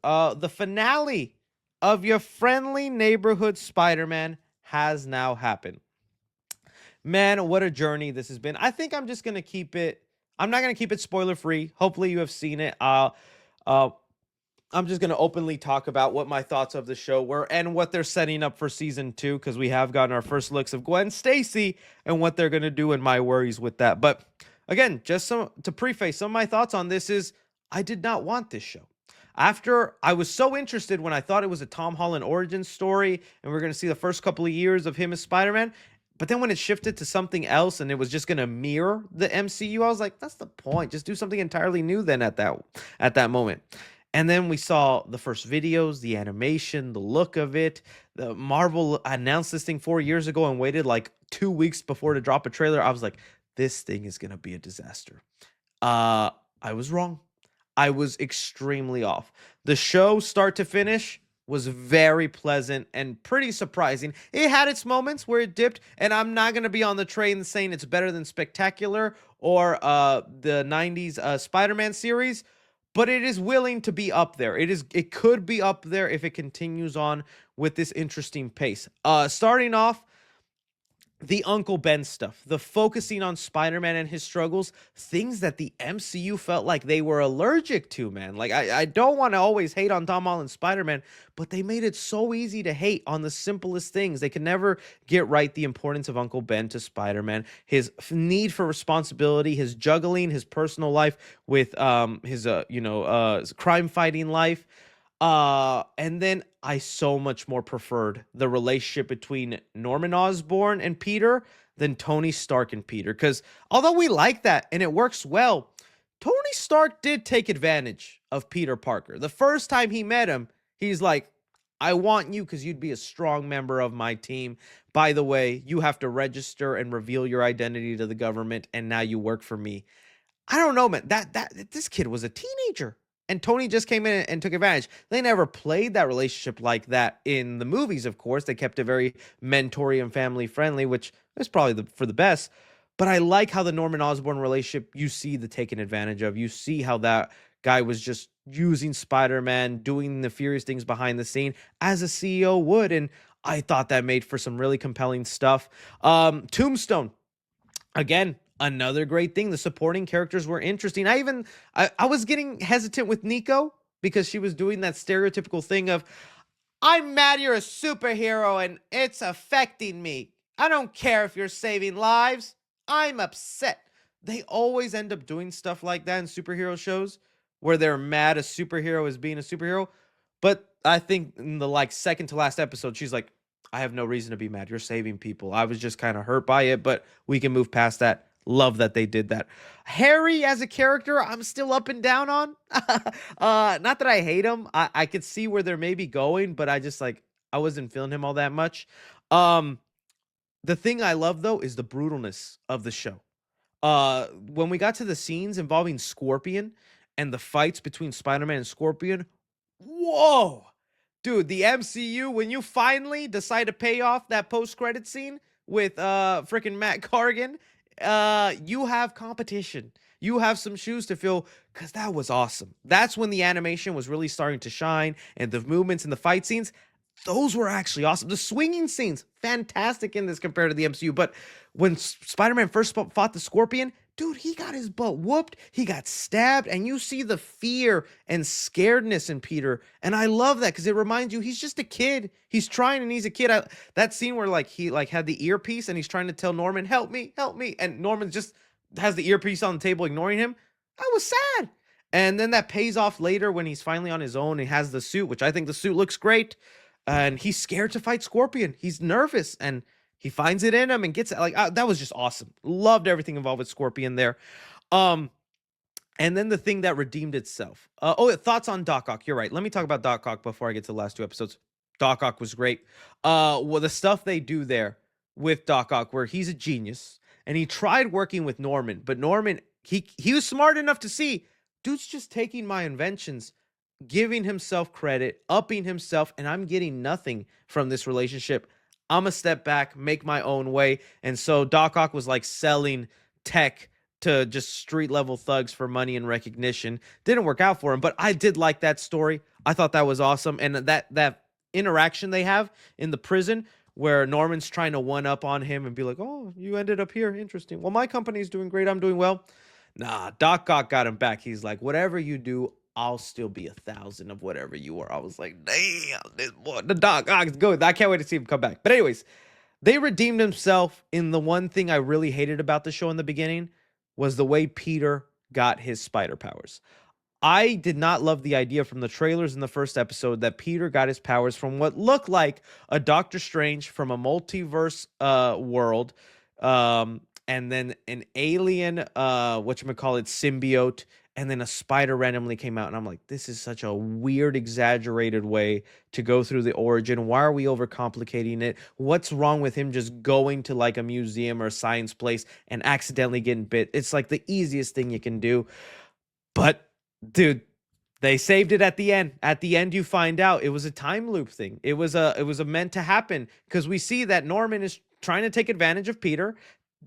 The finale of your friendly neighborhood Spider-Man has now happened. Man, what a journey this has been. I think I'm just gonna keep it. I'm not gonna keep it spoiler free. Hopefully, you have seen it. Uh, I'm just gonna openly talk about what my thoughts of the show were and what they're setting up for season two, because we have gotten our first looks of Gwen Stacy and what they're gonna do and my worries with that. But again, just some to preface some of my thoughts on this is I did not want this show. After I was so interested when I thought it was a Tom Holland origin story and we're going to see the first couple of years of him as Spider-Man, but then when it shifted to something else and it was just going to mirror the MCU, I was like, that's the point. Just do something entirely new then at that moment. And then we saw the first videos, the animation, the look of it. The Marvel announced this thing 4 years ago and waited like 2 weeks before to drop a trailer. I was like, this thing is going to be a disaster. I was wrong. I was extremely off. The show, start to finish, was very pleasant and pretty surprising. It had its moments where it dipped, and I'm not going to be on the train saying it's better than Spectacular or the 90s Spider-Man series, but it is willing to be up there. It could be up there if it continues on with this interesting pace. Starting off, the Uncle Ben stuff, the focusing on Spider-Man and his struggles, things that the MCU felt like they were allergic to, man. Like, I don't want to always hate on Tom Holland's Spider-Man, but they made it so easy to hate on the simplest things. They could never get right the importance of Uncle Ben to Spider-Man, his need for responsibility, his juggling, his personal life with his crime fighting life. And then I so much more preferred the relationship between Norman Osborn and Peter than Tony Stark and Peter. Because although we like that and it works well, Tony Stark did take advantage of Peter Parker. The first time he met him, he's like, I want you because you'd be a strong member of my team. By the way, you have to register and reveal your identity to the government, and now you work for me. I don't know, man. That this kid was a teenager, and Tony just came in and took advantage. They never played that relationship like that in the movies. Of course, they kept it very mentory and family friendly, which is probably for the best. But I like how the Norman Osborn relationship, you see the taken advantage of. You see how that guy was just using Spider-Man, doing the furious things behind the scene as a CEO would, and I thought that made for some really compelling stuff. Tombstone, again, another great thing. The supporting characters were interesting. I was getting hesitant with Nico because she was doing that stereotypical thing of, I'm mad you're a superhero and it's affecting me. I don't care if you're saving lives. I'm upset. They always end up doing stuff like that in superhero shows where they're mad a superhero is being a superhero. But I think in the like second to last episode, she's like, I have no reason to be mad. You're saving people. I was just kind of hurt by it, but we can move past that. Love that they did that. Harry as a character, I'm still up and down on. Not that I hate him. I could see where they're maybe going, but I wasn't feeling him all that much. Um, the thing I love though is the brutalness of the show. When we got to the scenes involving Scorpion and the fights between Spider-Man and Scorpion, whoa. Dude, the MCU, when you finally decide to pay off that post-credit scene with freaking Matt Cargan, you have competition. You have some shoes to fill because that was awesome. That's when the animation was really starting to shine and the movements and the fight scenes, those were actually awesome. The swinging scenes, fantastic in this compared to the MCU. But when Spider-Man first fought the Scorpion, dude, he got his butt whooped. He got stabbed, and you see the fear and scaredness in Peter. And I love that because it reminds you he's just a kid. He's trying, and he's a kid. That scene where like he like had the earpiece and he's trying to tell Norman, help me," and Norman just has the earpiece on the table, ignoring him. I was sad. And then that pays off later when he's finally on his own. And he has the suit, which I think the suit looks great, and he's scared to fight Scorpion. He's nervous, and he finds it in him and gets it. Like, that was just awesome. Loved everything involved with Scorpion there. Um, and then the thing that redeemed itself. Thoughts on Doc Ock. You're right. Let me talk about Doc Ock before I get to the last two episodes. Doc Ock was great. Well, the stuff they do there with Doc Ock, where he's a genius and he tried working with Norman, but Norman, he was smart enough to see, dude's just taking my inventions, giving himself credit, upping himself, and I'm getting nothing from this relationship. I'm a step back, make my own way. And so Doc Ock was like selling tech to just street level thugs for money and recognition. Didn't work out for him, but I did like that story. I thought that was awesome, and that interaction they have in the prison where Norman's trying to one up on him and be like, "Oh, you ended up here. Interesting. Well, my company's doing great. I'm doing well." Nah, Doc Ock got him back. He's like, "Whatever you do, I'll still be 1,000 of whatever you are." I was like, "Damn, this boy, the Doc Ock's good." I can't wait to see him come back. But anyways, they redeemed himself in the one thing I really hated about the show in the beginning was the way Peter got his spider powers. I did not love the idea from the trailers in the first episode that Peter got his powers from what looked like a Doctor Strange from a multiverse world, and then an alien whatchamacallit symbiote, and then a spider randomly came out. And I'm like, this is such a weird, exaggerated way to go through the origin. Why are we overcomplicating it? What's wrong with him just going to like a museum or a science place and accidentally getting bit? It's like the easiest thing you can do. But dude, they saved it at the end. At the end, you find out it was a time loop thing. It was a meant to happen because we see that Norman is trying to take advantage of Peter,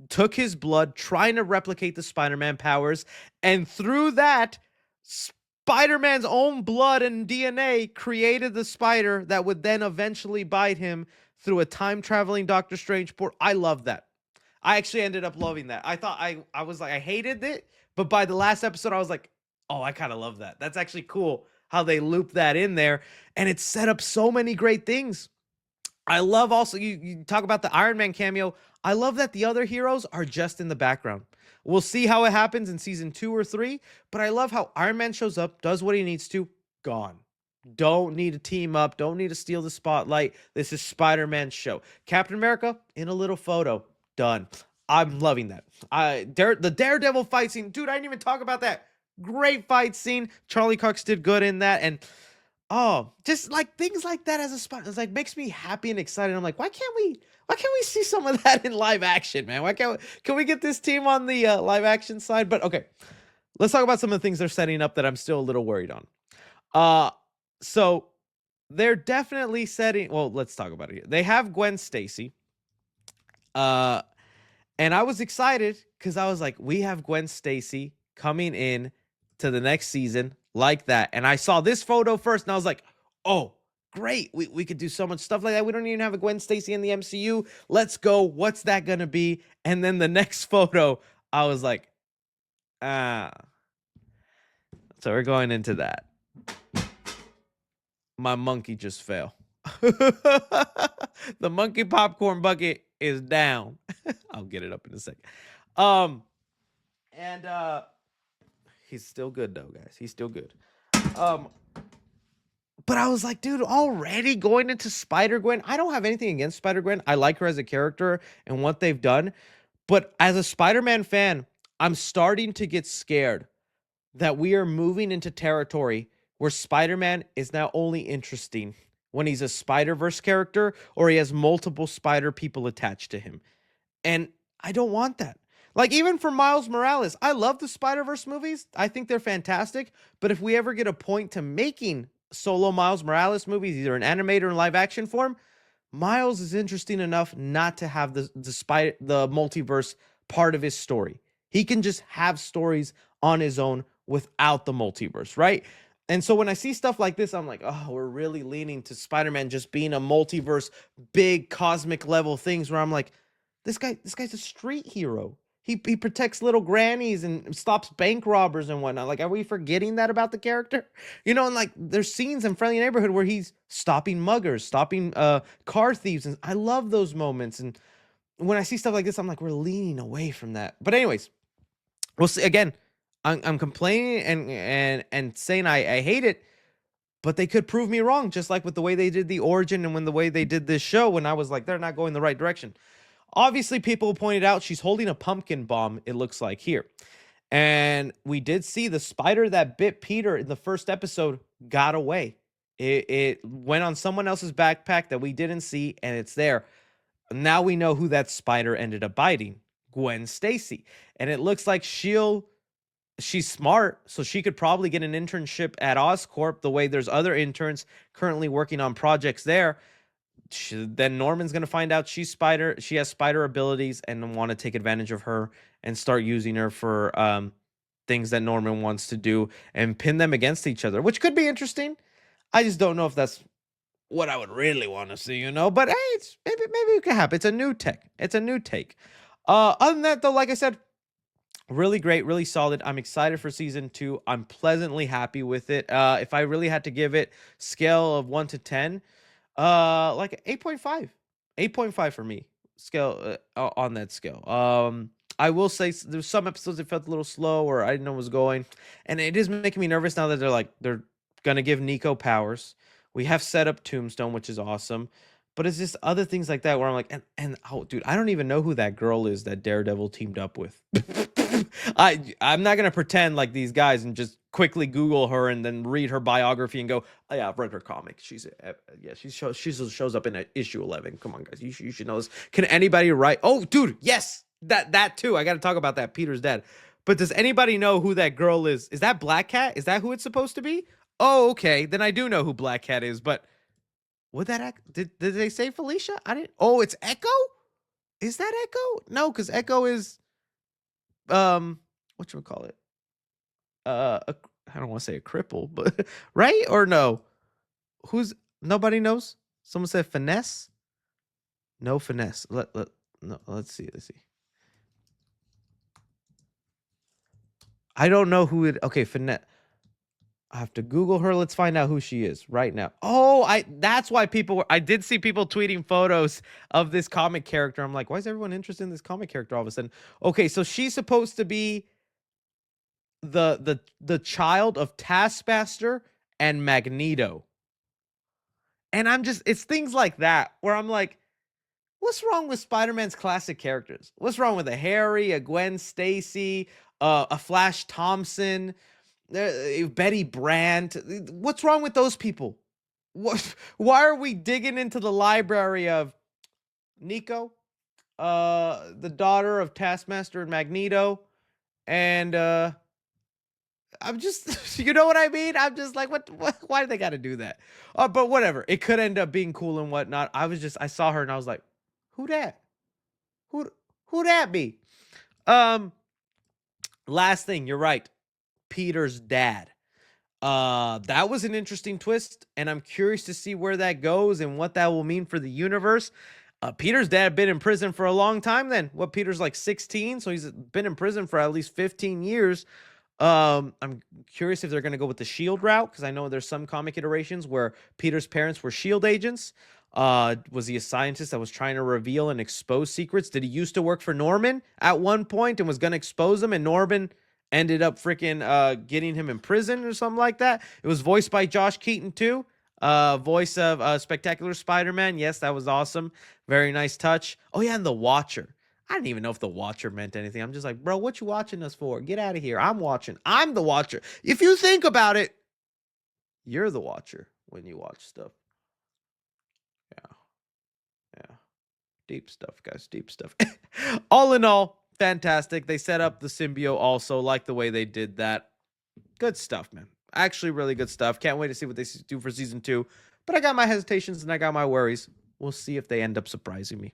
took his blood, trying to replicate the Spider-Man powers, and through that, Spider-Man's own blood and DNA created the spider that would then eventually bite him through a time-traveling Doctor Strange port. I love that. I actually ended up loving that. I was like, I hated it, but by the last episode, I was like, oh, I kind of love that. That's actually cool how they loop that in there. And it set up so many great things. I love also, you talk about the Iron Man cameo. I love that the other heroes are just in the background. We'll see how it happens in season 2 or 3, but I love how Iron Man shows up, does what he needs to, gone. Don't need to team up, don't need to steal the spotlight. This is Spider-Man's show. Captain America in a little photo, done. I'm loving that. The Daredevil fight scene, dude, I didn't even talk about that. Great fight scene. Charlie Cox did good in that, and just like things like that as a spot, it's like makes me happy and excited. I'm like, why can't we see some of that in live action, man? Can we get this team on the live action side? But okay, let's talk about some of the things they're setting up that I'm still a little worried on. So they're definitely setting. Well, let's talk about it here. They have Gwen Stacy. And I was excited because I was like, we have Gwen Stacy coming in to the next season like that. And I saw this photo first and I was like, oh, great. We could do so much stuff like that. We don't even have a Gwen Stacy in the MCU. Let's go. What's that going to be? And then the next photo, I was like, ah. So we're going into that. My monkey just fell. The monkey popcorn bucket is down. I'll get it up in a second. And he's still good though, guys. He's still good. But I was like, dude, already going into Spider-Gwen. I don't have anything against Spider-Gwen. I like her as a character and what they've done. But as a Spider-Man fan, I'm starting to get scared that we are moving into territory where Spider-Man is now only interesting when he's a Spider-Verse character or he has multiple spider people attached to him. And I don't want that. Like, even for Miles Morales, I love the Spider-Verse movies. I think they're fantastic. But if we ever get a point to making solo Miles Morales movies, either in animated or in live action form, Miles is interesting enough not to have the multiverse part of his story. He can just have stories on his own without the multiverse, right? And so when I see stuff like this, I'm like, oh, we're really leaning to Spider-Man just being a multiverse, big cosmic level things where I'm like, this guy's a street hero. He protects little grannies and stops bank robbers and whatnot. Like, are we forgetting that about the character? You know, and like there's scenes in Friendly Neighborhood where he's stopping muggers, stopping car thieves, and I love those moments. And when I see stuff like this, I'm like, we're leaning away from that. But anyways, we'll see. Again, I'm complaining and saying I hate it, but they could prove me wrong, just like with the way they did the origin and when the way they did this show, when I was like, they're not going the right direction. Obviously, people pointed out she's holding a pumpkin bomb, it looks like here. And we did see the spider that bit Peter in the first episode got away. It went on someone else's backpack that we didn't see, and it's there. Now we know who that spider ended up biting, Gwen Stacy. And it looks like she's smart, so she could probably get an internship at Oscorp the way there's other interns currently working on projects there. then Norman's gonna find out she has spider abilities and want to take advantage of her and start using her for things that Norman wants to do and pin them against each other, which could be interesting. I just don't know if that's what I would really want to see, But hey, it's maybe it could happen. It's a new tech. It's a new take. Other than that, though, like I said, really great, really solid. I'm excited for season 2. I'm pleasantly happy with it. If I really had to give it scale of 1 to 10, like 8.5. 8.5 for me. Scale on that scale. I will say there's some episodes that felt a little slow or I didn't know where it was going. And it is making me nervous now that they're gonna give Nico powers. We have set up Tombstone, which is awesome. But it's just other things like that where I'm like, and oh dude, I don't even know who that girl is that Daredevil teamed up with. I'm not gonna pretend like these guys and just quickly Google her and then read her biography and go, oh yeah, I've read her comic. Yeah, she shows up in issue 11. Come on, guys, you should know this. Can anybody write? Oh, dude, yes, that too. I got to talk about that. Peter's dad. But does anybody know who that girl is? Is that Black Cat? Is that who it's supposed to be? Oh, okay, then I do know who Black Cat is. But would that did they say Felicia? I didn't. Oh, it's Echo. Is that Echo? No, because Echo is what you call it? I don't want to say a cripple, but right or no? Who's nobody knows? Someone said finesse. No finesse. No. Let's see. I don't know who it. Okay, finesse. I have to Google her. Let's find out who she is right now. Oh, that's why I did see people tweeting photos of this comic character. I'm like, why is everyone interested in this comic character all of a sudden? Okay, so she's supposed to be the child of Taskmaster and Magneto. And it's things like that where I'm like, what's wrong with Spider-Man's classic characters? What's wrong with a Harry, a Gwen Stacy, a Flash Thompson, Betty Brant? What's wrong with those people? Why are we digging into the library of Nico, the daughter of Taskmaster and Magneto, and I'm just, you know what I mean? I'm just like, what why do they got to do that? But whatever. It could end up being cool and whatnot. I saw her and I was like, who that? Who, who that be? Um, Last thing, you're right. Peter's dad. That was an interesting twist, and I'm curious to see where that goes and what that will mean for the universe. Peter's dad been in prison for a long time then. What, Peter's like 16, so he's been in prison for at least 15 years. I'm curious if they're going to go with the Shield route because I know there's some comic iterations where Peter's parents were Shield agents. Was he a scientist that was trying to reveal and expose secrets? Did he used to work for Norman at one point and was going to expose them, and Norman ended up freaking getting him in prison or something like that? It was voiced by Josh Keaton too. Voice of Spectacular Spider-Man. Yes, that was awesome. Very nice touch. Oh yeah, and the Watcher. I didn't even know if the Watcher meant anything. I'm just like, bro, what you watching us for? Get out of here. I'm watching. I'm the Watcher. If you think about it, you're the Watcher when you watch stuff. Yeah. Yeah. Deep stuff, guys. Deep stuff. All in all, fantastic. They set up the symbiote also. Like the way they did that. Good stuff, man. Actually, really good stuff. Can't wait to see what they do for season 2. But I got my hesitations and I got my worries. We'll see if they end up surprising me.